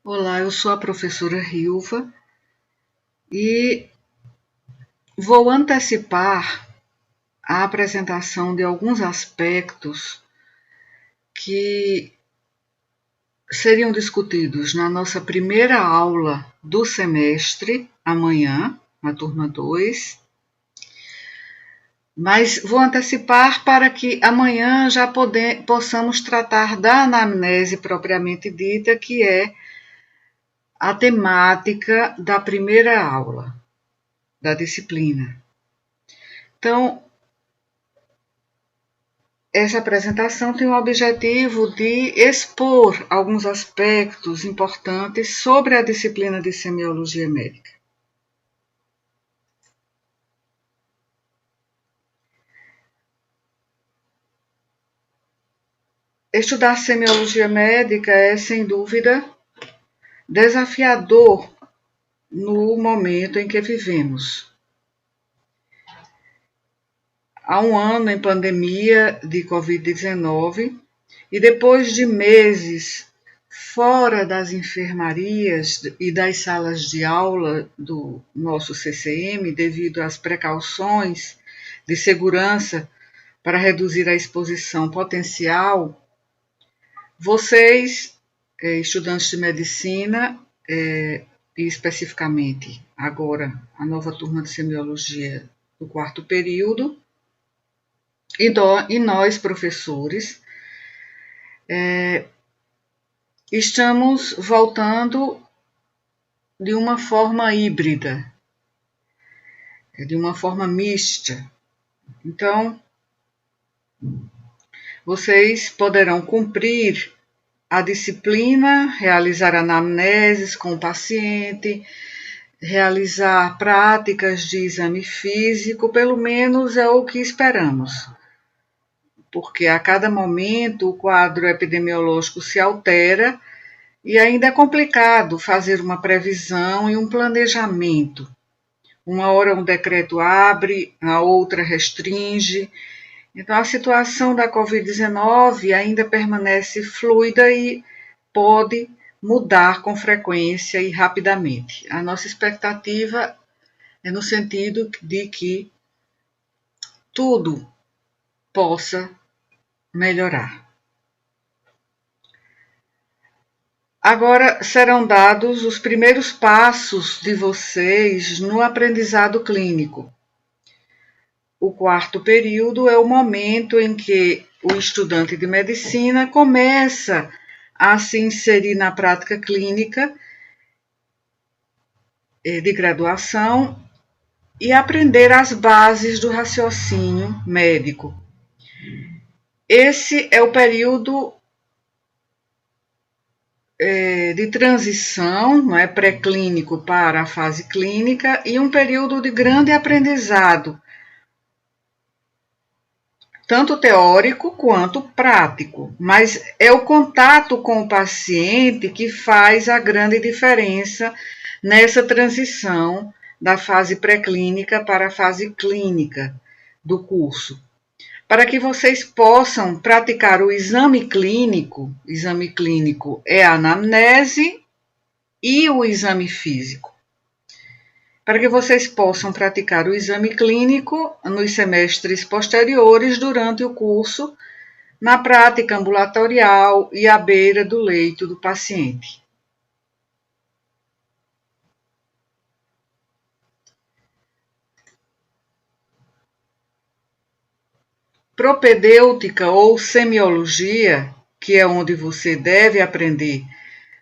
Olá, eu sou a professora Rilva e vou antecipar a apresentação de alguns aspectos que seriam discutidos na nossa primeira aula do semestre, amanhã, na turma 2, mas vou antecipar para que amanhã já possamos tratar da anamnese propriamente dita, que é a temática da primeira aula da disciplina. Então, essa apresentação tem o objetivo de expor alguns aspectos importantes sobre a disciplina de semiologia médica. Estudar semiologia médica é, sem dúvida, desafiador no momento em que vivemos. Há um ano em pandemia de Covid-19 e depois de meses fora das enfermarias e das salas de aula do nosso CCM, devido às precauções de segurança para reduzir a exposição potencial, vocês, estudantes de medicina, e especificamente agora a nova turma de semiologia do quarto período, e nós, professores, estamos voltando de uma forma híbrida, de uma forma mista. Então, vocês poderão cumprir a disciplina, realizar anamneses com o paciente, realizar práticas de exame físico, pelo menos é o que esperamos. Porque a cada momento o quadro epidemiológico se altera e ainda é complicado fazer uma previsão e um planejamento. Uma hora um decreto abre, a outra restringe. Então, a situação da Covid-19 ainda permanece fluida e pode mudar com frequência e rapidamente. A nossa expectativa é no sentido de que tudo possa melhorar. Agora serão dados os primeiros passos de vocês no aprendizado clínico. O quarto período é o momento em que o estudante de medicina começa a se inserir na prática clínica de graduação e aprender as bases do raciocínio médico. Esse é o período de transição, não é, pré-clínico para a fase clínica, e um período de grande aprendizado, tanto teórico quanto prático, mas é o contato com o paciente que faz a grande diferença nessa transição da fase pré-clínica para a fase clínica do curso. Para que vocês possam praticar o exame clínico é a anamnese e o exame físico. Para que vocês possam praticar o exame clínico nos semestres posteriores durante o curso, na prática ambulatorial e à beira do leito do paciente. Propedêutica ou semiologia, que é onde você deve aprender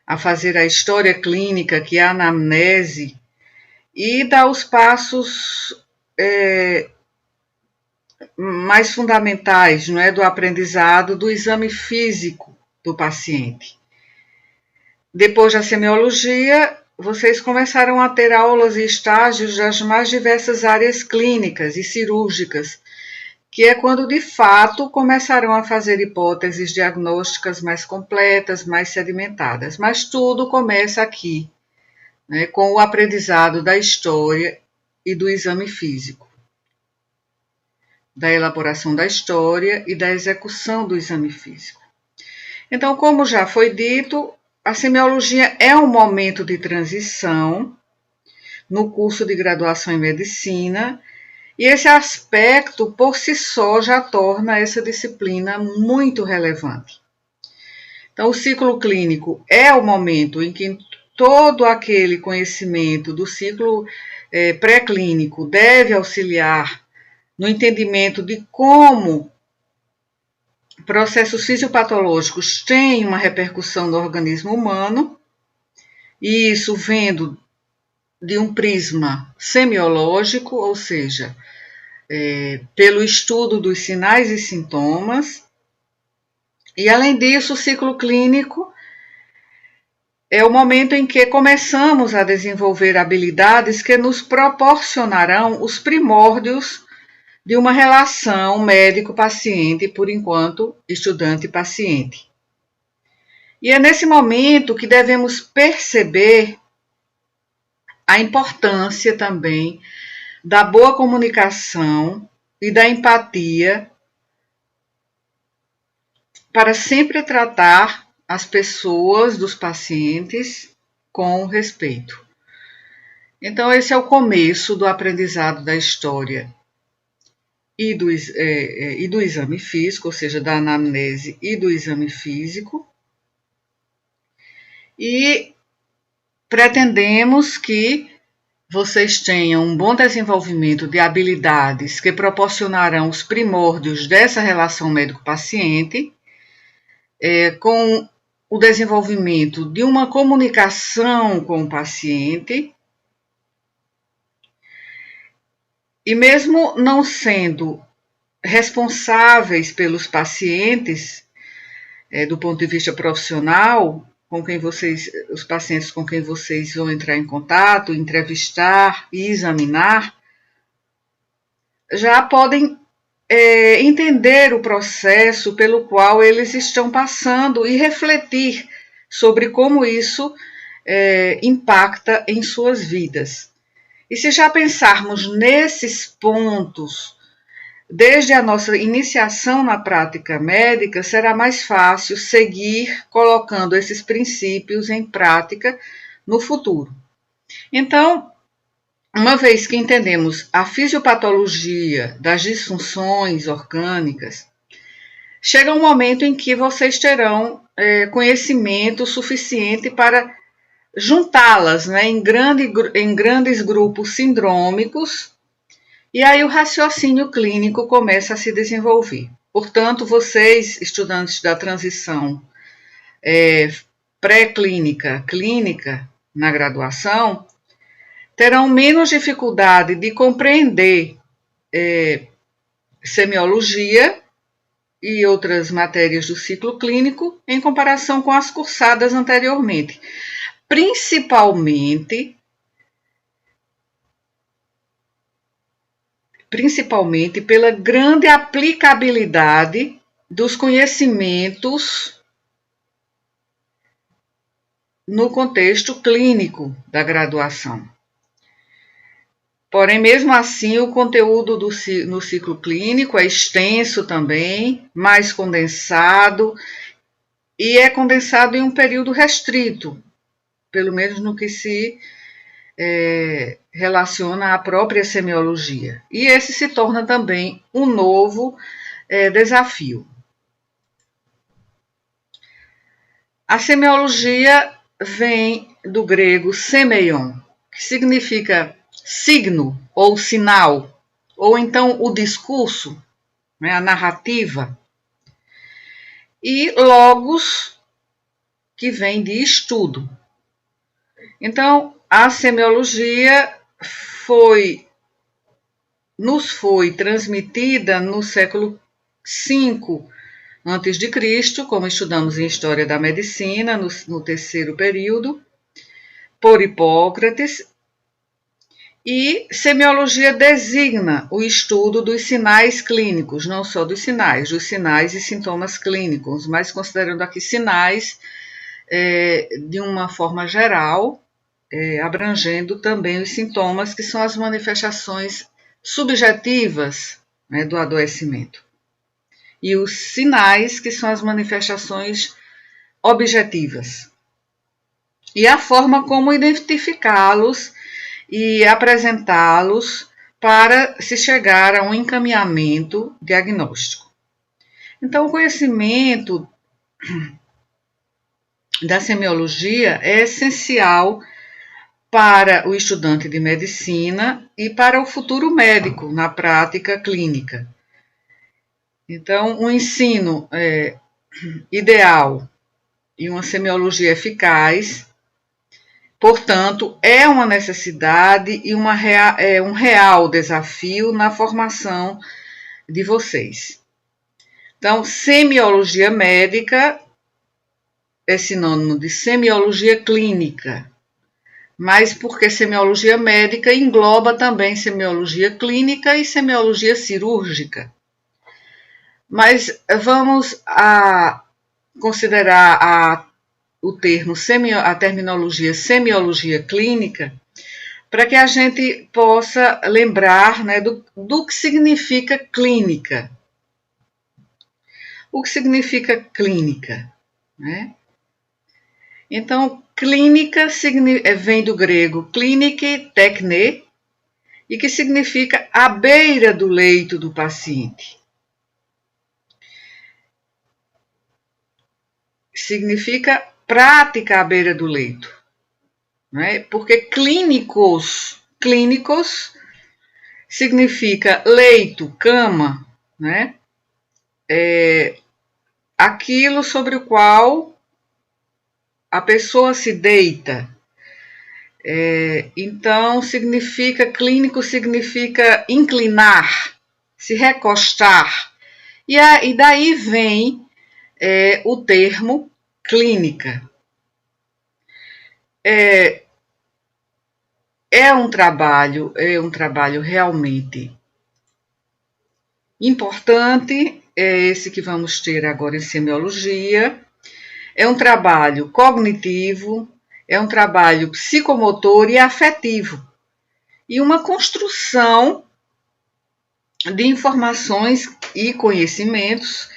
a fazer a história clínica, que é a anamnese, e dar os passos mais fundamentais, não é, do aprendizado do exame físico do paciente. Depois da semiologia, vocês começaram a ter aulas e estágios das mais diversas áreas clínicas e cirúrgicas, que é quando de fato começarão a fazer hipóteses diagnósticas mais completas, mais sedimentadas. Mas tudo começa aqui, né, com o aprendizado da história e do exame físico, da elaboração da história e da execução do exame físico. Então, como já foi dito, a semiologia é um momento de transição no curso de graduação em medicina, e esse aspecto por si só já torna essa disciplina muito relevante. Então, o ciclo clínico é o momento em que todo aquele conhecimento do ciclo pré-clínico deve auxiliar no entendimento de como processos fisiopatológicos têm uma repercussão no organismo humano, e isso vendo de um prisma semiológico, ou seja, pelo estudo dos sinais e sintomas. E, além disso, o ciclo clínico é o momento em que começamos a desenvolver habilidades que nos proporcionarão os primórdios de uma relação médico-paciente, por enquanto, estudante-paciente. E é nesse momento que devemos perceber a importância também da boa comunicação e da empatia para sempre tratar as pessoas, dos pacientes, com respeito. Então, esse é o começo do aprendizado da história e do exame físico, ou seja, da anamnese e do exame físico. E pretendemos que vocês tenham um bom desenvolvimento de habilidades que proporcionarão os primórdios dessa relação médico-paciente, com o desenvolvimento de uma comunicação com o paciente, e mesmo não sendo responsáveis pelos pacientes, do ponto de vista profissional, os pacientes com quem vocês vão entrar em contato, entrevistar e examinar, já podem entender o processo pelo qual eles estão passando e refletir sobre como isso impacta em suas vidas. E se já pensarmos nesses pontos, desde a nossa iniciação na prática médica, será mais fácil seguir colocando esses princípios em prática no futuro. Então, uma vez que entendemos a fisiopatologia das disfunções orgânicas, chega um momento em que vocês terão conhecimento suficiente para juntá-las, né, em grandes grupos sindrômicos, e aí o raciocínio clínico começa a se desenvolver. Portanto, vocês, estudantes da transição pré-clínica, clínica na graduação, terão menos dificuldade de compreender semiologia e outras matérias do ciclo clínico em comparação com as cursadas anteriormente, principalmente pela grande aplicabilidade dos conhecimentos no contexto clínico da graduação. Porém, mesmo assim, o conteúdo no ciclo clínico é extenso também, mais condensado, e é condensado em um período restrito, pelo menos no que se relaciona à própria semiologia. E esse se torna também um novo desafio. A semiologia vem do grego semeion, que significa signo ou sinal, ou então o discurso, né, a narrativa, e logos, que vem de estudo. Então, a semiologia nos foi transmitida no século V a.C., como estudamos em História da Medicina, no terceiro período, por Hipócrates. E semiologia designa o estudo dos sinais clínicos, não só dos sinais e sintomas clínicos, mas considerando aqui sinais de uma forma geral, abrangendo também os sintomas, que são as manifestações subjetivas, né, do adoecimento, e os sinais, que são as manifestações objetivas. e a forma como identificá-los e apresentá-los para se chegar a um encaminhamento diagnóstico. Então, o conhecimento da semiologia é essencial para o estudante de medicina e para o futuro médico na prática clínica. Então, um ensino ideal e uma semiologia eficaz, portanto, é uma necessidade e um real desafio na formação de vocês. Então, semiologia médica é sinônimo de semiologia clínica, mas porque semiologia médica engloba também semiologia clínica e semiologia cirúrgica. Mas vamos considerar o termo a terminologia semiologia clínica para que a gente possa lembrar, né, do que significa clínica. O que significa clínica, né? Então, clínica vem do grego klínike, tekne, e que significa à beira do leito do paciente. Significa prática à beira do leito, né? Porque clínicos significa leito, cama, né? Aquilo sobre o qual a pessoa se deita. Então, clínico significa inclinar, se recostar. E daí vem o termo clínica. É um trabalho realmente importante, é esse que vamos ter agora em semiologia. É um trabalho cognitivo, é um trabalho psicomotor e afetivo, e uma construção de informações e conhecimentos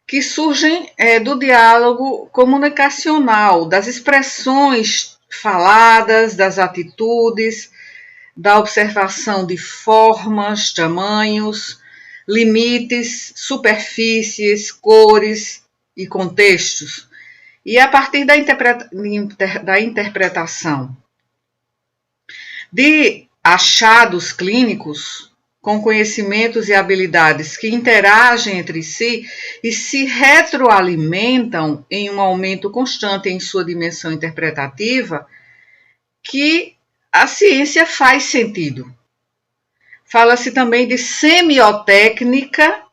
que surgem do diálogo comunicacional, das expressões faladas, das atitudes, da observação de formas, tamanhos, limites, superfícies, cores e contextos. E a partir da interpretação de achados clínicos, com conhecimentos e habilidades que interagem entre si e se retroalimentam em um aumento constante em sua dimensão interpretativa, que a ciência faz sentido. Fala-se também de semiotécnica,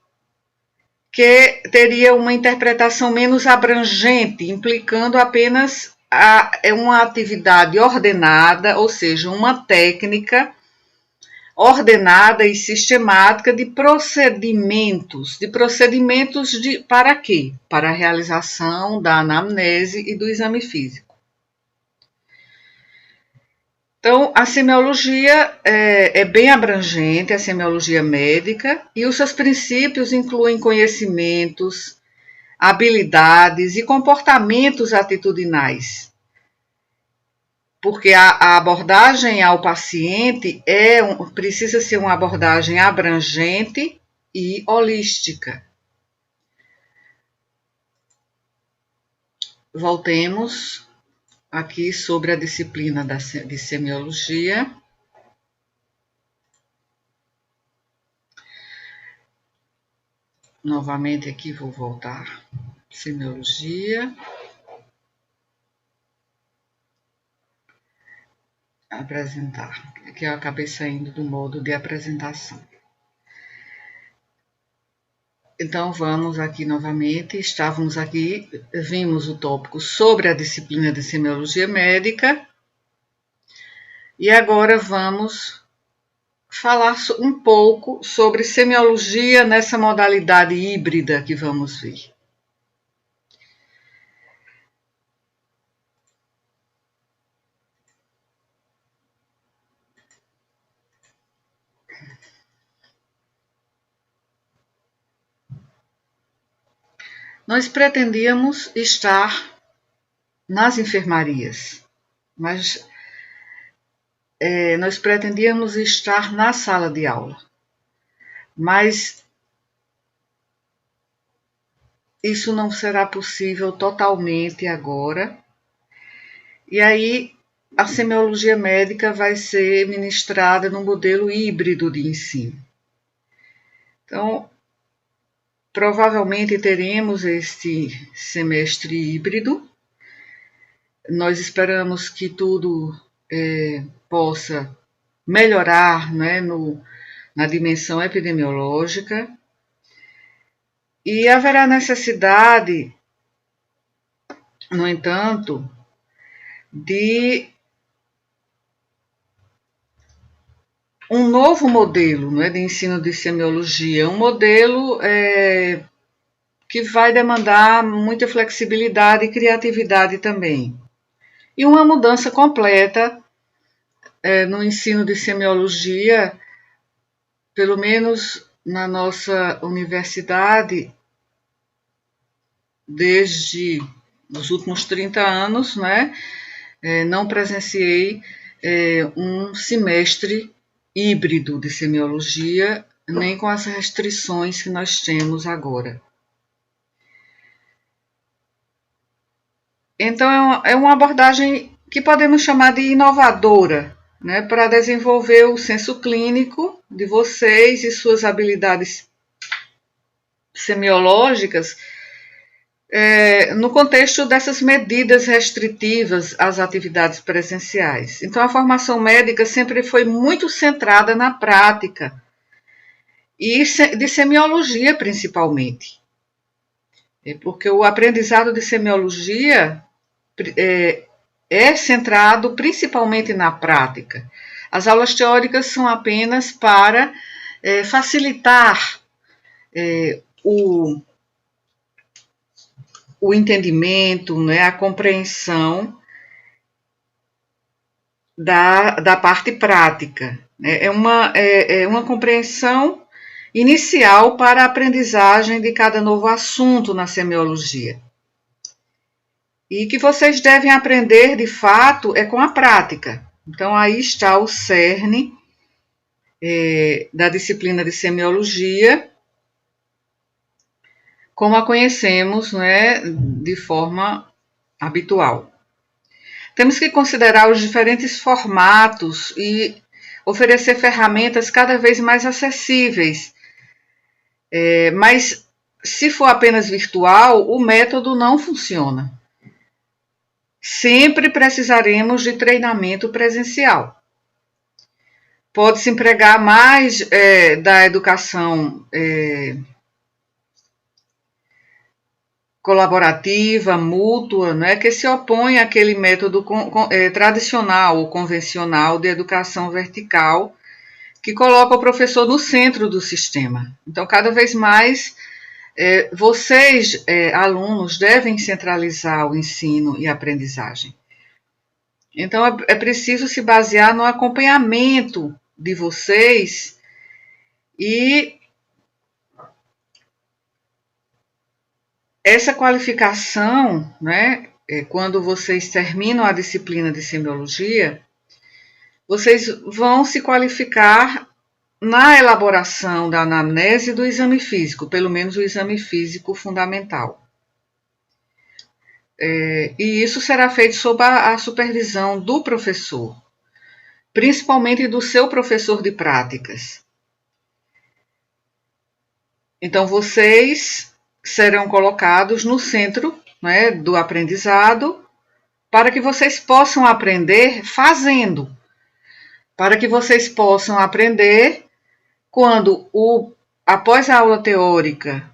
que teria uma interpretação menos abrangente, implicando apenas uma atividade ordenada, ou seja, uma técnica ordenada e sistemática de procedimentos. Para quê? Para a realização da anamnese e do exame físico. Então, a semiologia é bem abrangente, a semiologia médica, e os seus princípios incluem conhecimentos, habilidades e comportamentos atitudinais. Porque a abordagem ao paciente precisa ser uma abordagem abrangente e holística. Voltemos aqui sobre a disciplina de semiologia. Novamente aqui vou voltar. Semiologia. Apresentar. Aqui eu acabei saindo do modo de apresentação. Então, vamos aqui novamente. Estávamos aqui, vimos o tópico sobre a disciplina de semiologia médica. E agora vamos falar um pouco sobre semiologia nessa modalidade híbrida que vamos ver. Nós pretendíamos estar nas enfermarias, mas nós pretendíamos estar na sala de aula. Mas isso não será possível totalmente agora. E aí a semiologia médica vai ser ministrada no modelo híbrido de ensino. Então, provavelmente teremos este semestre híbrido. Nós esperamos que tudo possa melhorar, né, na dimensão epidemiológica. E haverá necessidade, no entanto, de um novo modelo, né, de ensino de semiologia, um modelo que vai demandar muita flexibilidade e criatividade também. E uma mudança completa no ensino de semiologia, pelo menos na nossa universidade, desde os últimos 30 anos, né, não presenciei um semestre híbrido de semiologia, nem com as restrições que nós temos agora. Então, é uma abordagem que podemos chamar de inovadora, né, para desenvolver o senso clínico de vocês e suas habilidades semiológicas no contexto dessas medidas restritivas às atividades presenciais. Então, a formação médica sempre foi muito centrada na prática e de semiologia, principalmente. Porque o aprendizado de semiologia é centrado principalmente na prática. As aulas teóricas são apenas para facilitar o entendimento, né, a compreensão da parte prática. É uma compreensão inicial para a aprendizagem de cada novo assunto na semiologia. E que vocês devem aprender, de fato, com a prática. Então, aí está o cerne da disciplina de semiologia, como a conhecemos, né, de forma habitual. Temos que considerar os diferentes formatos e oferecer ferramentas cada vez mais acessíveis. Mas, se for apenas virtual, o método não funciona. Sempre precisaremos de treinamento presencial. Pode-se empregar mais da educação colaborativa, mútua, né, que se opõe àquele método tradicional ou convencional de educação vertical, que coloca o professor no centro do sistema. Então, cada vez mais, vocês, alunos, devem centralizar o ensino e a aprendizagem. Então, é preciso se basear no acompanhamento de vocês e essa qualificação, né, quando vocês terminam a disciplina de semiologia, vocês vão se qualificar na elaboração da anamnese e do exame físico, pelo menos o exame físico fundamental. E isso será feito sob a supervisão do professor, principalmente do seu professor de práticas. Então, vocês serão colocados no centro, né, do aprendizado, para que vocês possam aprender fazendo, para que vocês possam aprender quando, após a aula teórica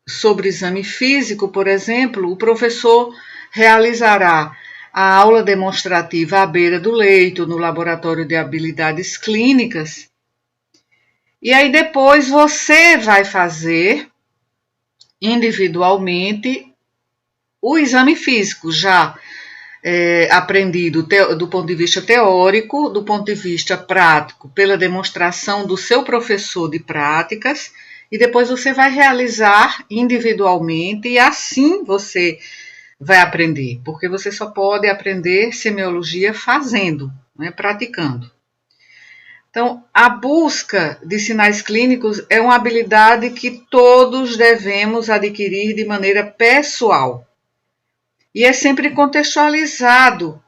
sobre exame físico, por exemplo, o professor realizará a aula demonstrativa à beira do leito, no laboratório de habilidades clínicas, e aí depois você vai fazer individualmente o exame físico, já aprendido do ponto de vista teórico, do ponto de vista prático, pela demonstração do seu professor de práticas, e depois você vai realizar individualmente, e assim você vai aprender, porque você só pode aprender semiologia fazendo, né, praticando. Então, a busca de sinais clínicos é uma habilidade que todos devemos adquirir de maneira pessoal. E é sempre contextualizado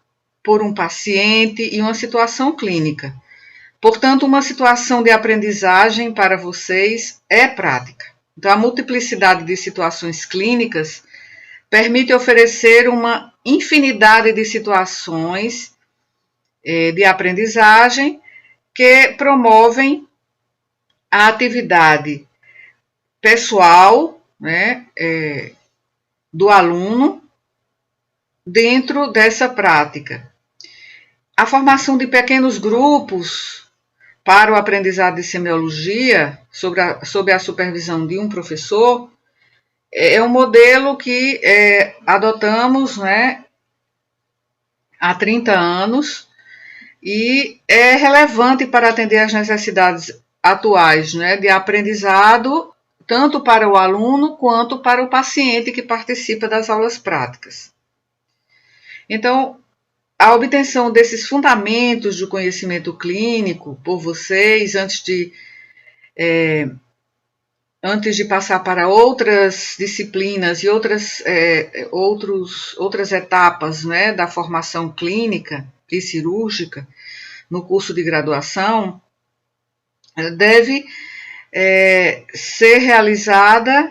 por um paciente e uma situação clínica. Portanto, uma situação de aprendizagem para vocês é prática. Então, a multiplicidade de situações clínicas permite oferecer uma infinidade de situações de aprendizagem que promovem a atividade pessoal, né, do aluno dentro dessa prática. A formação de pequenos grupos para o aprendizado de semiologia, sob a supervisão de um professor, é um modelo que adotamos, né, há 30 anos e é relevante para atender às necessidades atuais, né, de aprendizado, tanto para o aluno quanto para o paciente que participa das aulas práticas. Então, a obtenção desses fundamentos do conhecimento clínico por vocês, antes de passar para outras disciplinas e outras etapas, né, da formação clínica e cirúrgica no curso de graduação, deve ser realizada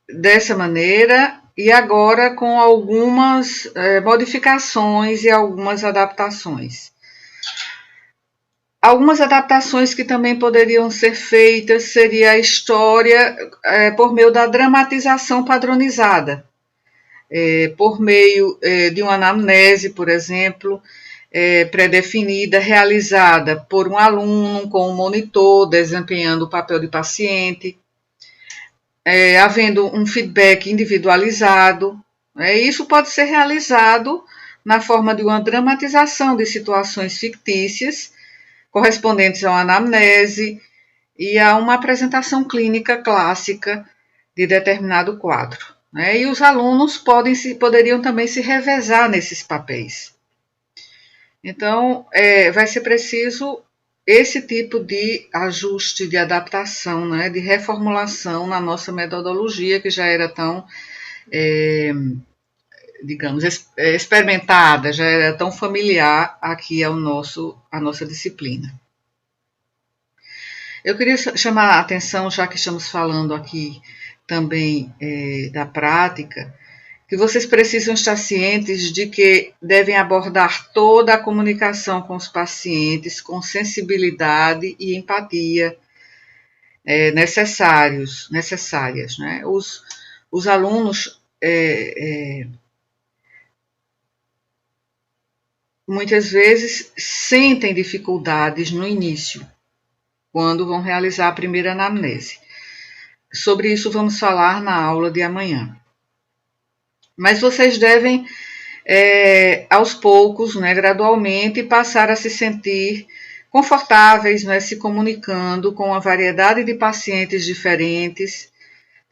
dessa maneira e agora com algumas modificações e algumas adaptações. Algumas adaptações que também poderiam ser feitas seria a história por meio da dramatização padronizada, por meio de uma anamnese, por exemplo, pré-definida, realizada por um aluno com um monitor, desempenhando o papel de paciente, havendo um feedback individualizado. Isso pode ser realizado na forma de uma dramatização de situações fictícias, correspondentes a uma anamnese e a uma apresentação clínica clássica de determinado quadro. E os alunos poderiam também se revezar nesses papéis. Então, vai ser preciso esse tipo de ajuste, de adaptação, né, de reformulação na nossa metodologia, que já era tão, digamos, experimentada, já era tão familiar aqui à nossa disciplina. Eu queria chamar a atenção, já que estamos falando aqui também da prática, que vocês precisam estar cientes de que devem abordar toda a comunicação com os pacientes com sensibilidade e empatia necessárias, né? Os alunos muitas vezes sentem dificuldades no início, quando vão realizar a primeira anamnese. Sobre isso vamos falar na aula de amanhã. Mas vocês devem, aos poucos, né, gradualmente, passar a se sentir confortáveis, né, se comunicando com uma variedade de pacientes diferentes,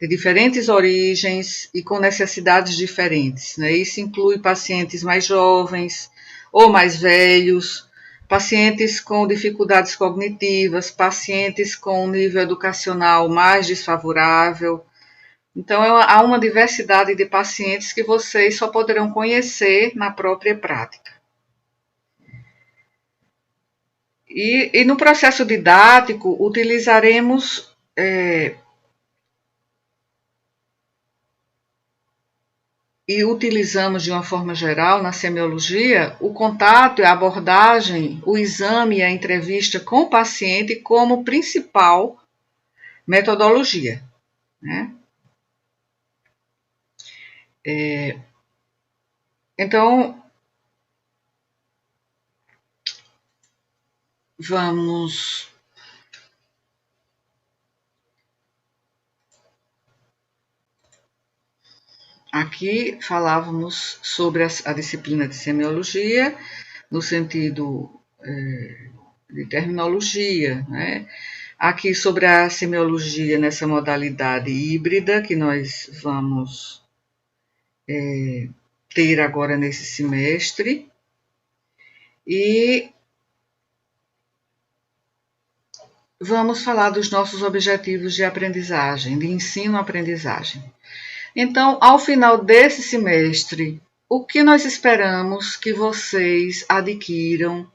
de diferentes origens e com necessidades diferentes, né? Isso inclui pacientes mais jovens ou mais velhos, pacientes com dificuldades cognitivas, pacientes com um nível educacional mais desfavorável. Então, há uma diversidade de pacientes que vocês só poderão conhecer na própria prática. E no processo didático, utilizaremos e utilizamos de uma forma geral na semiologia o contato e a abordagem, o exame e a entrevista com o paciente como principal metodologia, né? Então, vamos aqui falávamos sobre a disciplina de semiologia no sentido de terminologia, né? Aqui sobre a semiologia nessa modalidade híbrida que nós vamos ter agora nesse semestre. E vamos falar dos nossos objetivos de aprendizagem, de ensino-aprendizagem. Então, ao final desse semestre, o que nós esperamos que vocês adquiram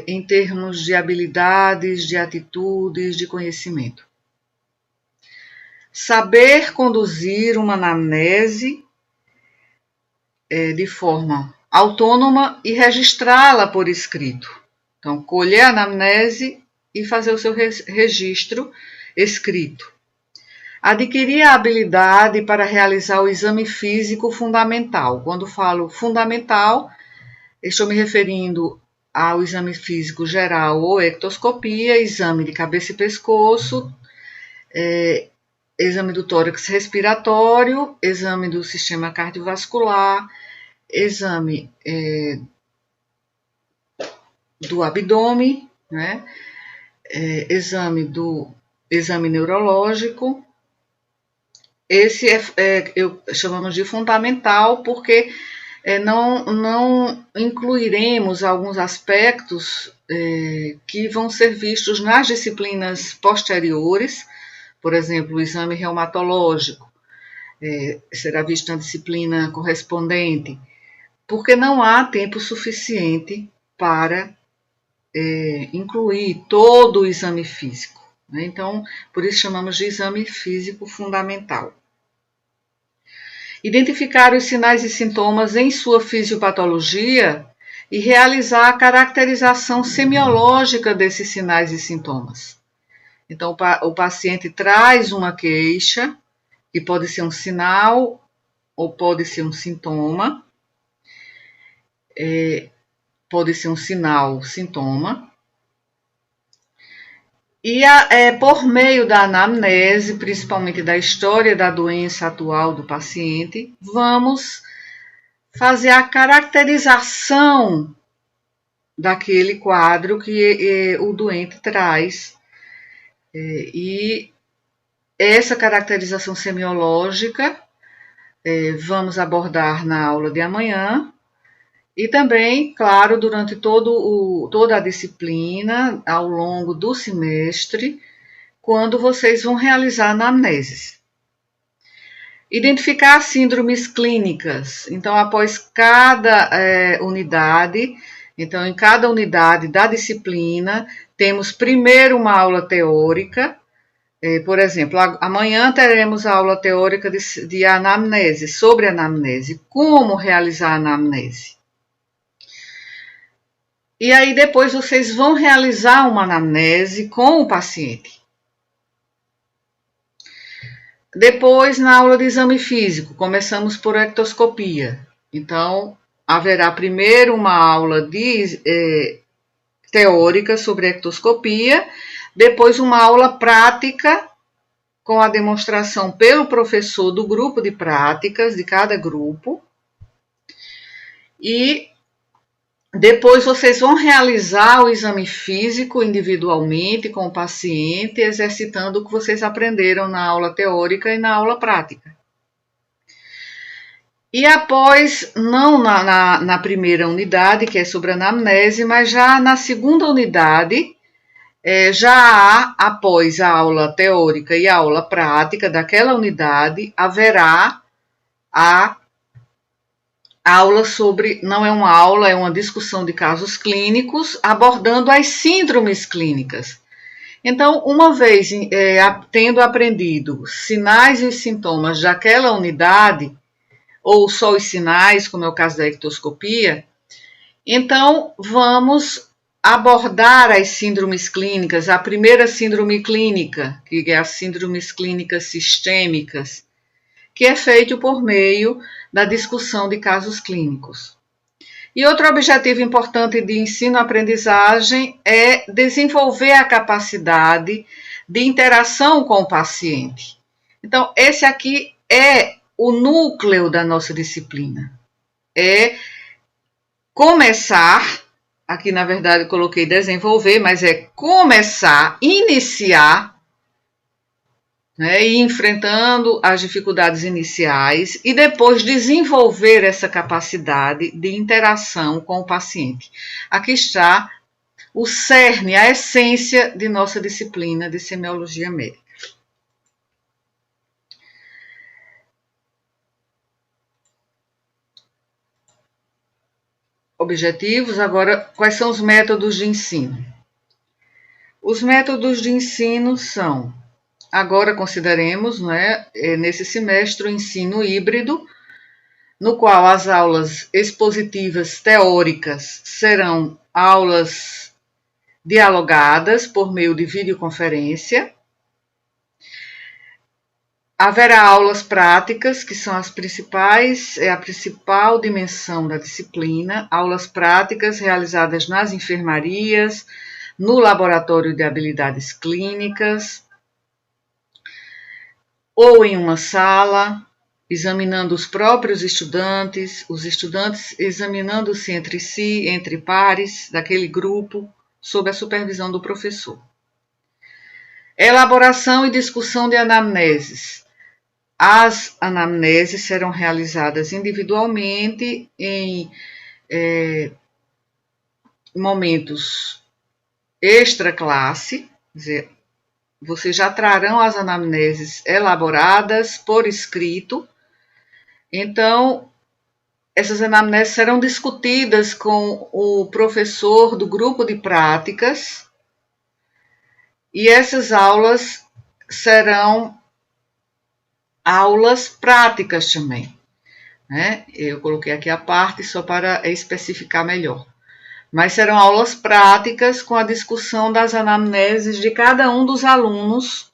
em termos de habilidades, de atitudes, de conhecimento? Saber conduzir uma anamnese de forma autônoma e registrá-la por escrito. Então, colher a anamnese e fazer o seu registro escrito. Adquirir a habilidade para realizar o exame físico fundamental. Quando falo fundamental, estou me referindo ao exame físico geral ou ectoscopia, exame de cabeça e pescoço, exame do tórax respiratório, exame do sistema cardiovascular, exame do abdômen, né? Exame neurológico. Esse chamamos de fundamental porque não incluiremos alguns aspectos que vão ser vistos nas disciplinas posteriores. Por exemplo, o exame reumatológico será visto na disciplina correspondente, porque não há tempo suficiente para incluir todo o exame físico, né? Então, por isso chamamos de exame físico fundamental. Identificar os sinais e sintomas em sua fisiopatologia e realizar a caracterização semiológica desses sinais e sintomas. Então, o paciente traz uma queixa, que pode ser um sinal ou pode ser um sintoma, pode ser um sinal, sintoma, e por meio da anamnese, principalmente da história da doença atual do paciente, vamos fazer a caracterização daquele quadro que o doente traz. E essa caracterização semiológica vamos abordar na aula de amanhã. E também, claro, durante toda a disciplina, ao longo do semestre, quando vocês vão realizar anamneses. Identificar síndromes clínicas. Então, após cada unidade, então, em cada unidade da disciplina, temos primeiro uma aula teórica. Por exemplo, amanhã teremos a aula teórica de anamnese, sobre anamnese, como realizar a anamnese. E aí depois vocês vão realizar uma anamnese com o paciente. Depois, na aula de exame físico, começamos por ectoscopia. Então, haverá primeiro uma aula teórica sobre ectoscopia, depois uma aula prática com a demonstração pelo professor do grupo de práticas, de cada grupo. E depois vocês vão realizar o exame físico individualmente com o paciente, exercitando o que vocês aprenderam na aula teórica e na aula prática. E após, não na primeira unidade, que é sobre anamnese, mas já na segunda unidade, já há, após a aula teórica e a aula prática daquela unidade, haverá a aula sobre, não é uma aula, é uma discussão de casos clínicos, abordando as síndromes clínicas. Então, uma vez tendo aprendido sinais e sintomas daquela unidade, ou só os sinais, como é o caso da ectoscopia, então vamos abordar as síndromes clínicas. A primeira síndrome clínica, que é as síndromes clínicas sistêmicas, que é feito por meio da discussão de casos clínicos. E outro objetivo importante de ensino-aprendizagem é desenvolver a capacidade de interação com o paciente. Então, esse aqui é o núcleo da nossa disciplina. É começar, aqui na verdade eu coloquei desenvolver, mas é começar, iniciar né, e enfrentando as dificuldades iniciais e depois desenvolver essa capacidade de interação com o paciente. Aqui está o cerne, a essência de nossa disciplina de semiologia médica. Objetivos, agora, quais são os métodos de ensino? Os métodos de ensino são, agora consideremos, né, nesse semestre, o ensino híbrido, no qual as aulas expositivas teóricas serão aulas dialogadas por meio de videoconferência. Haverá aulas práticas, que são a principal dimensão da disciplina, aulas práticas realizadas nas enfermarias, no laboratório de habilidades clínicas, ou em uma sala, examinando os próprios estudantes, os estudantes examinando-se entre si, entre pares daquele grupo, sob a supervisão do professor. Elaboração e discussão de anamneses. As anamneses serão realizadas individualmente em momentos extra-classe, quer dizer, vocês já trarão as anamneses elaboradas por escrito. Então, essas anamneses serão discutidas com o professor do grupo de práticas e essas aulas serão aulas práticas também, né? Eu coloquei aqui a parte só para especificar melhor. Mas serão aulas práticas com a discussão das anamneses de cada um dos alunos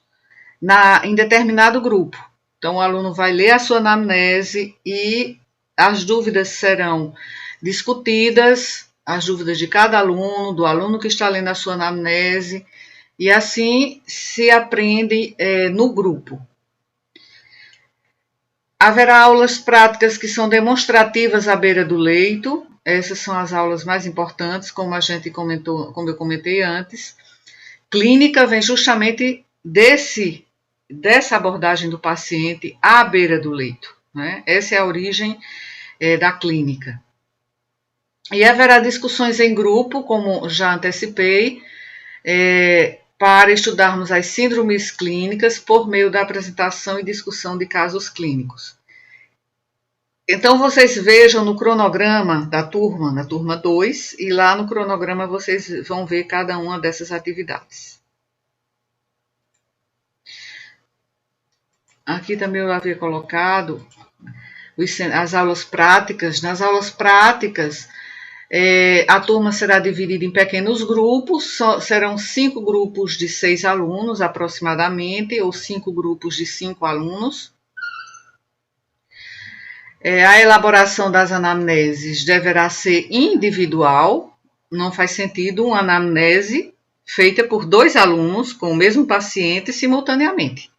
em determinado grupo. Então, o aluno vai ler a sua anamnese e as dúvidas serão discutidas, as dúvidas de cada aluno, do aluno que está lendo a sua anamnese, e assim se aprende no grupo. Haverá aulas práticas que são demonstrativas à beira do leito. Essas são as aulas mais importantes, como eu comentei antes. Clínica vem justamente dessa abordagem do paciente à beira do leito, né? Essa é a origem da clínica. E haverá discussões em grupo, como já antecipei, para estudarmos as síndromes clínicas por meio da apresentação e discussão de casos clínicos. Então, vocês vejam no cronograma da turma 2, e lá no cronograma vocês vão ver cada uma dessas atividades. Aqui também eu havia colocado as aulas práticas. Nas aulas práticas, a turma será dividida em pequenos grupos, serão 5 grupos de 6 alunos aproximadamente, ou 5 grupos de 5 alunos. A elaboração das anamneses deverá ser individual, não faz sentido uma anamnese feita por 2 alunos com o mesmo paciente simultaneamente,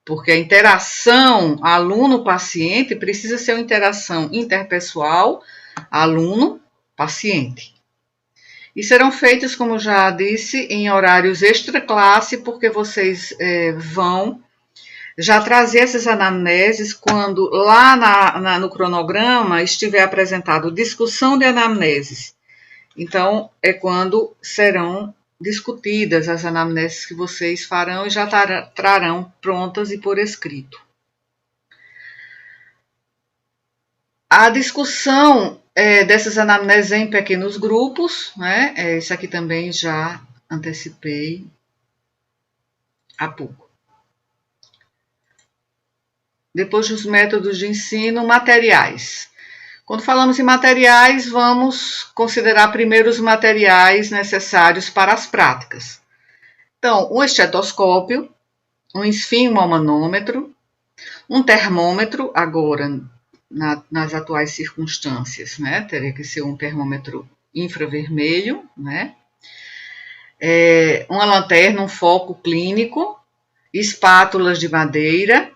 porque a interação aluno-paciente precisa ser uma interação interpessoal, aluno-paciente. E serão feitos, como já disse, em horários extra-classe, porque vocês vão já trazer essas anamneses quando lá no cronograma estiver apresentado discussão de anamneses. Então, é quando serão discutidas as anamneses que vocês farão e já trarão prontas e por escrito. A discussão dessas anamneses em pequenos grupos, né? Isso aqui também já antecipei há pouco. Depois dos métodos de ensino, materiais. Quando falamos em materiais, vamos considerar primeiro os materiais necessários para as práticas. Então, um estetoscópio, um esfigmomanômetro, um termômetro, agora, nas atuais circunstâncias, né? Teria que ser um termômetro infravermelho, né? Uma lanterna, um foco clínico, espátulas de madeira.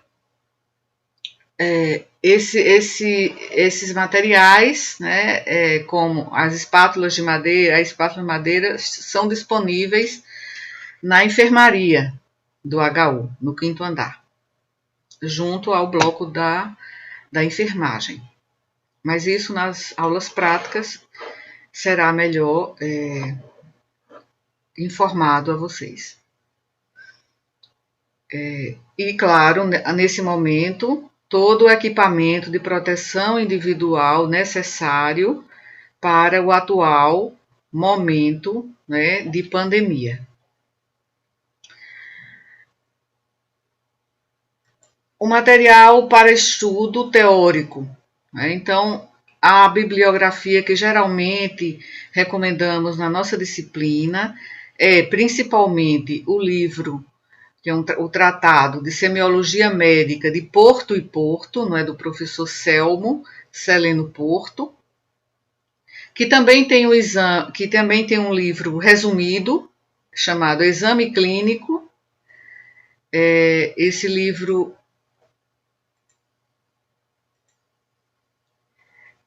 Esses materiais, né, como as espátulas de madeira, a espátula de madeira, são disponíveis na enfermaria. do HU, no 5º andar, junto ao bloco da enfermagem. Mas isso nas aulas práticas será melhor informado a vocês. E claro, nesse momento, todo o equipamento de proteção individual necessário para o atual momento, né, de pandemia. O material para estudo teórico, né? Então, a bibliografia que geralmente recomendamos na nossa disciplina é principalmente o livro, que é o Tratado de Semiologia Médica de Porto e Porto, não é, do professor Celeno Porto, que também tem um livro resumido chamado Exame Clínico. Esse livro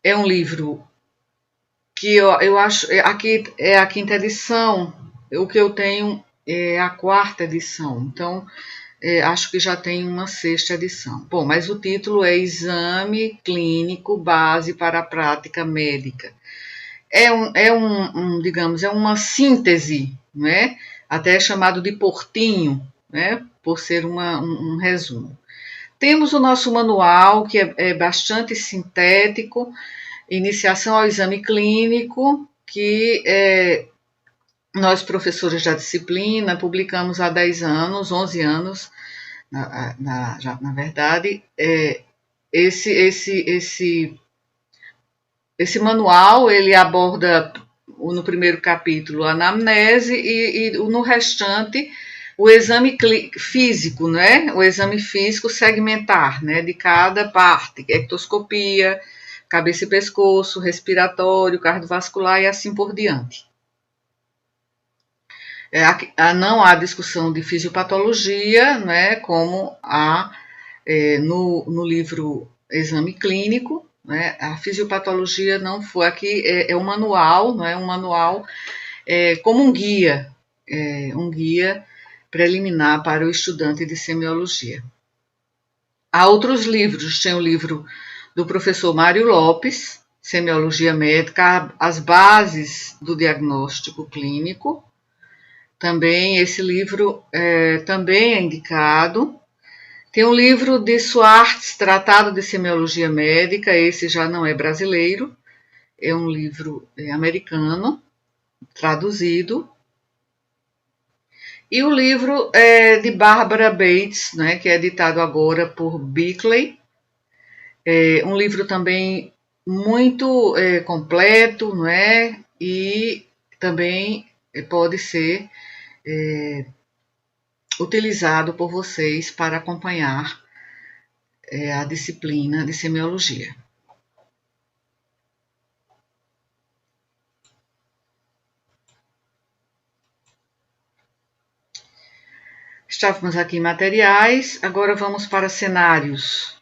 é um livro que eu acho, aqui é a 5ª edição, o que eu tenho é a 4ª edição, então acho que já tem uma 6ª edição. Bom, mas o título é Exame Clínico Base para a Prática Médica. Digamos, é uma síntese, né? Até é chamado de portinho, né? Por ser um resumo. Temos o nosso manual, que é bastante sintético, Iniciação ao Exame Clínico, que nós, professores da disciplina, publicamos há 10 anos, 11 anos, na verdade. Esse manual, ele aborda, no primeiro capítulo, a anamnese e no restante, o exame físico, né? O exame físico segmentar, né? De cada parte, ectoscopia, cabeça e pescoço, respiratório, cardiovascular e assim por diante. Não há discussão de fisiopatologia, né? Como há no livro Exame Clínico, né? A fisiopatologia não foi aqui, é um manual, não é um manual como um guia preliminar para o estudante de semiologia. Há outros livros, tem o livro do professor Mário Lopes, Semiologia Médica, as bases do diagnóstico clínico. Também esse livro também é indicado. Tem um livro de Swartz, Tratado de Semiologia Médica, esse já não é brasileiro, é um livro americano, traduzido. E o livro de Barbara Bates, né, que é editado agora por Bickley, um livro também muito completo, não é? E também pode ser utilizado por vocês para acompanhar a disciplina de semiologia. Estávamos aqui em materiais, agora vamos para cenários.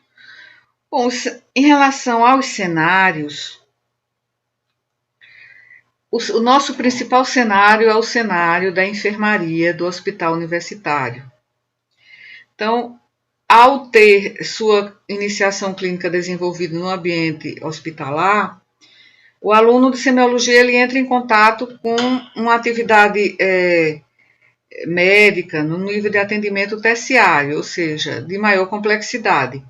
Bom, em relação aos cenários, o nosso principal cenário é o cenário da enfermaria do hospital universitário. Então, ao ter sua iniciação clínica desenvolvida no ambiente hospitalar, o aluno de semiologia ele entra em contato com uma atividade médica no nível de atendimento terciário, ou seja, de maior complexidade,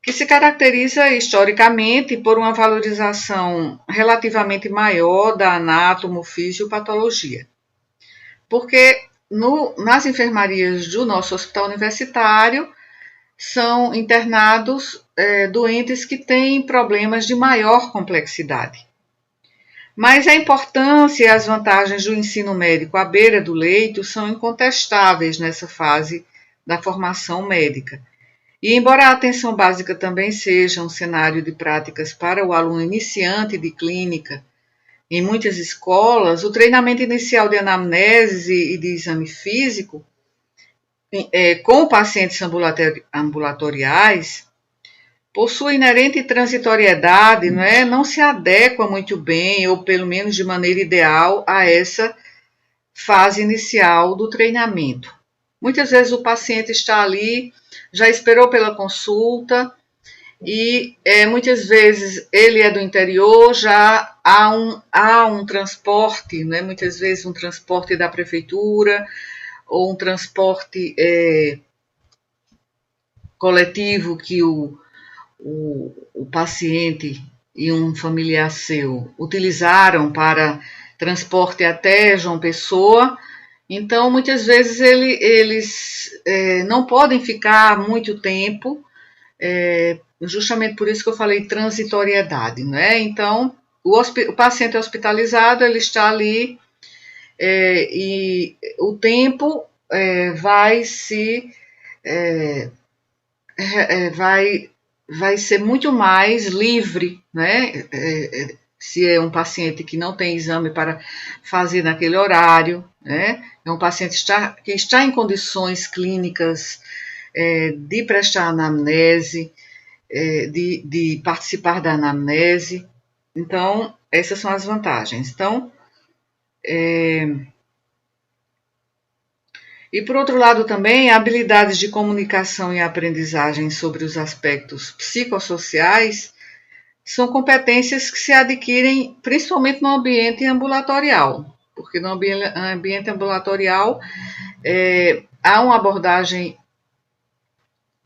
que se caracteriza historicamente por uma valorização relativamente maior da anatomofisiopatologia. Porque nas enfermarias do nosso hospital universitário são internados doentes que têm problemas de maior complexidade. Mas a importância e as vantagens do ensino médico à beira do leito são incontestáveis nessa fase da formação médica. E embora a atenção básica também seja um cenário de práticas para o aluno iniciante de clínica, em muitas escolas, o treinamento inicial de anamnese e de exame físico com pacientes ambulatoriais, por sua inerente transitoriedade, não se adequa muito bem, ou pelo menos de maneira ideal, a essa fase inicial do treinamento. Muitas vezes o paciente está ali, já esperou pela consulta e muitas vezes ele é do interior, já há um transporte, né? Muitas vezes um transporte da prefeitura ou um transporte coletivo que o paciente e um familiar seu utilizaram para transporte até João Pessoa. Então, muitas vezes eles não podem ficar muito tempo, justamente por isso que eu falei transitoriedade, né? Então, o paciente é hospitalizado, ele está ali e o tempo vai se vai ser muito mais livre, né? Se é um paciente que não tem exame para fazer naquele horário, né? É um paciente que está em condições clínicas de prestar anamnese, de participar da anamnese. Então, essas são as vantagens. Então, e por outro lado também, habilidades de comunicação e aprendizagem sobre os aspectos psicossociais são competências que se adquirem principalmente no ambiente ambulatorial, porque no ambiente ambulatorial há uma abordagem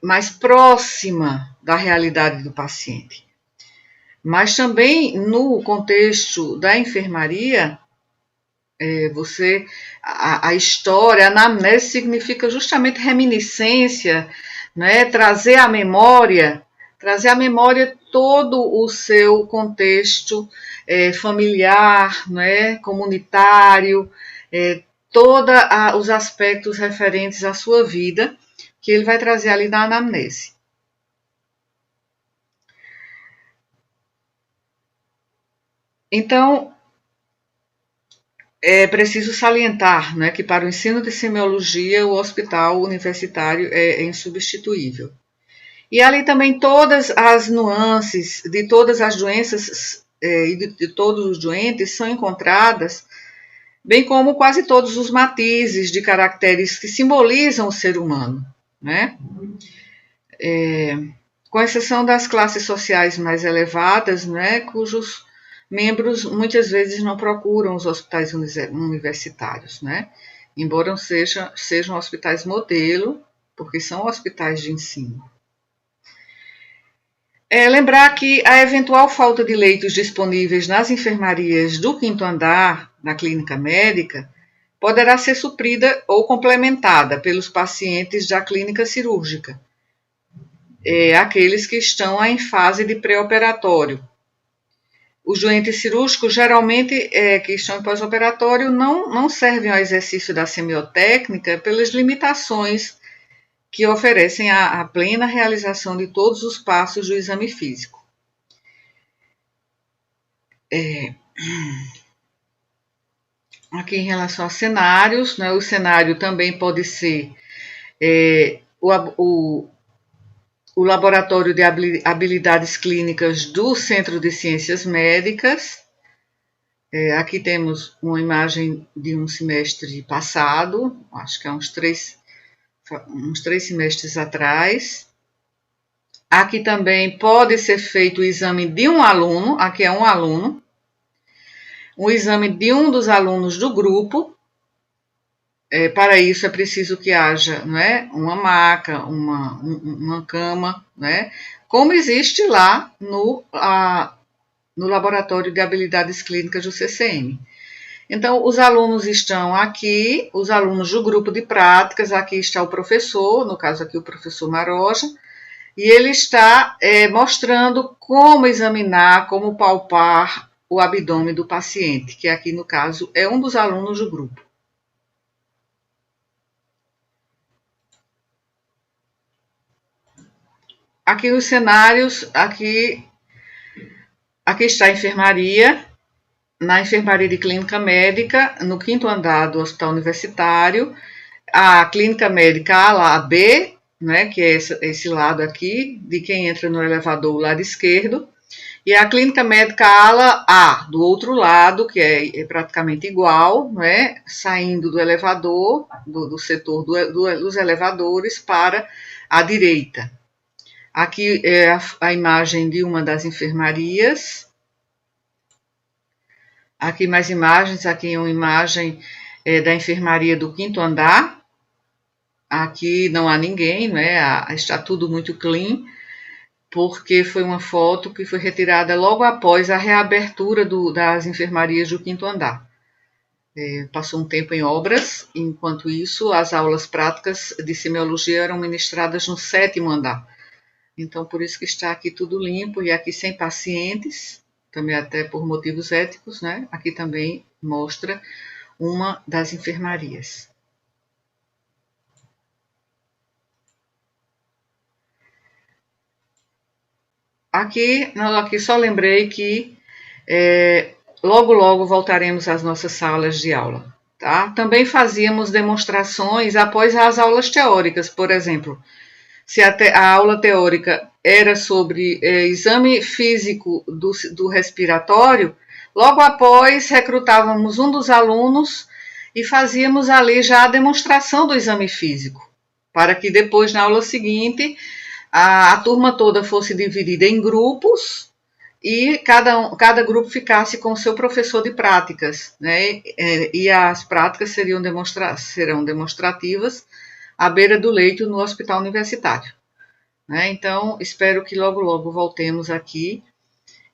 mais próxima da realidade do paciente. Mas também no contexto da enfermaria, a história, a anamnese significa justamente reminiscência, né? Trazer à memória todo o seu contexto familiar, né? Comunitário, todos os aspectos referentes à sua vida, que ele vai trazer ali na anamnese. Então, é preciso salientar, né, que para o ensino de semiologia o hospital universitário é insubstituível. E ali também todas as nuances de todas as doenças e de todos os doentes são encontradas, bem como quase todos os matizes de caracteres que simbolizam o ser humano, né? Com exceção das classes sociais mais elevadas, né, cujos membros muitas vezes não procuram os hospitais universitários, né? Embora sejam hospitais modelo, porque são hospitais de ensino. Lembrar que a eventual falta de leitos disponíveis nas enfermarias do quinto andar, na clínica médica, poderá ser suprida ou complementada pelos pacientes da clínica cirúrgica, aqueles que estão em fase de pré-operatório. Os doentes cirúrgicos, geralmente, que estão em pós-operatório, não servem ao exercício da semiotécnica pelas limitações que oferecem a plena realização de todos os passos do exame físico. Aqui em relação a cenários, né, o cenário também pode ser o Laboratório de Habilidades Clínicas do Centro de Ciências Médicas. Aqui temos uma imagem de um semestre passado, acho que há uns três semestres atrás. Aqui também pode ser feito o exame de um aluno, aqui é um aluno, um exame de um dos alunos do grupo. Para isso é preciso que haja, não é, uma maca, uma cama, né, como existe lá no Laboratório de Habilidades Clínicas do CCM. Então, os alunos estão aqui, os alunos do grupo de práticas, aqui está o professor, no caso aqui o professor Maroja, e ele está mostrando como examinar, como palpar o abdômen do paciente, que aqui no caso é um dos alunos do grupo. Aqui os cenários, aqui está a enfermaria, na enfermaria de clínica médica, no quinto andar do hospital universitário, a clínica médica A lá, B, né, que é esse lado aqui, de quem entra no elevador, o lado esquerdo, E a clínica médica ala A, do outro lado, que é praticamente igual, né? Saindo do elevador, do setor dos elevadores para a direita. Aqui é a imagem de uma das enfermarias. Aqui mais imagens, aqui é uma imagem da enfermaria do 5º andar. Aqui não há ninguém, né? Está tudo muito clean, porque foi uma foto que foi retirada logo após a reabertura das enfermarias do 5º andar. Passou um tempo em obras, enquanto isso as aulas práticas de semiologia eram ministradas no 7º andar. Então, por isso que está aqui tudo limpo e aqui sem pacientes, também até por motivos éticos, né? Aqui também mostra uma das enfermarias. Aqui só lembrei que logo voltaremos às nossas salas de aula. Tá? Também fazíamos demonstrações após as aulas teóricas, por exemplo. Se a aula teórica era sobre exame físico do respiratório, logo após recrutávamos um dos alunos e fazíamos ali já a demonstração do exame físico, para que depois, na aula seguinte, a turma toda fosse dividida em grupos e cada grupo ficasse com o seu professor de práticas, né? E as práticas serão demonstrativas à beira do leito no hospital universitário. Né? Então, espero que logo voltemos aqui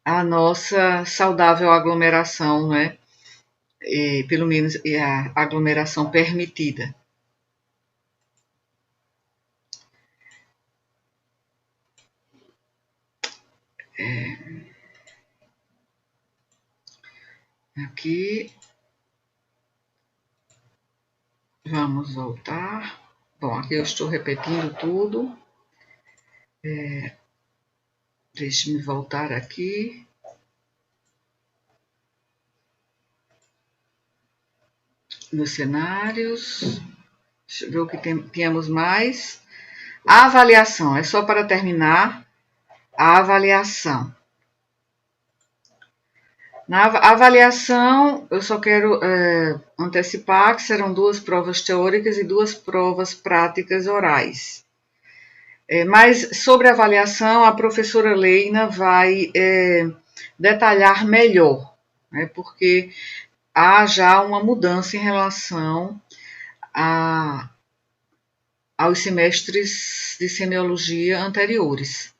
à nossa saudável aglomeração, né? Pelo menos a aglomeração permitida. Aqui, vamos voltar. Bom, aqui eu estou repetindo tudo. Deixe-me voltar aqui. Nos cenários. Deixa eu ver o que tínhamos mais. A avaliação, é só para terminar a avaliação. Na avaliação, eu só quero antecipar que serão 2 provas teóricas e 2 provas práticas orais. Mas sobre a avaliação, a professora Leina vai detalhar melhor, né, porque há já uma mudança em relação aos semestres de semiologia anteriores.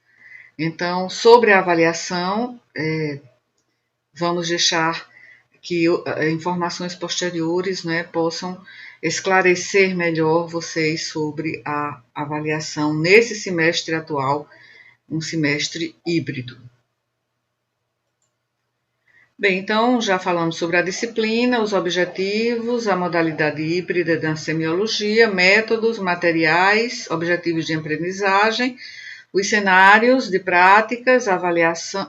Então, sobre a avaliação, vamos deixar que informações posteriores, né, possam esclarecer melhor vocês sobre a avaliação nesse semestre atual, um semestre híbrido. Bem, então já falamos sobre a disciplina, os objetivos, a modalidade híbrida da semiologia, métodos, materiais, objetivos de aprendizagem, os cenários de práticas, avaliação,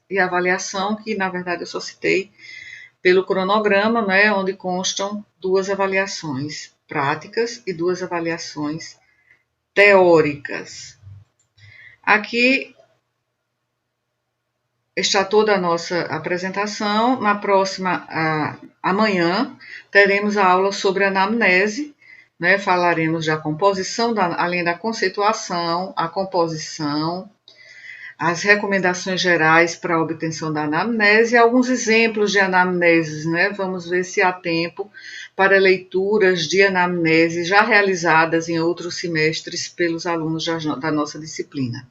e avaliação, que na verdade eu só citei pelo cronograma, né, onde constam 2 avaliações práticas e 2 avaliações teóricas. Aqui está toda a nossa apresentação. Na próxima, amanhã, teremos a aula sobre anamnese, né? Falaremos da composição, além da conceituação, a composição, as recomendações gerais para a obtenção da anamnese e alguns exemplos de anamneses, né? Vamos ver se há tempo para leituras de anamnese já realizadas em outros semestres pelos alunos da nossa disciplina.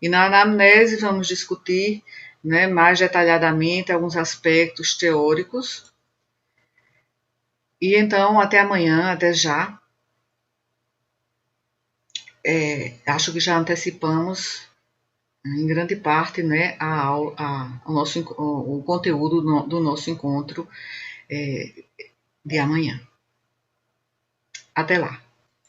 E na anamnese vamos discutir, né, mais detalhadamente alguns aspectos teóricos. E então, até amanhã, até já. Acho que já antecipamos em grande parte, né, a aula, o conteúdo do nosso encontro de amanhã. Até lá.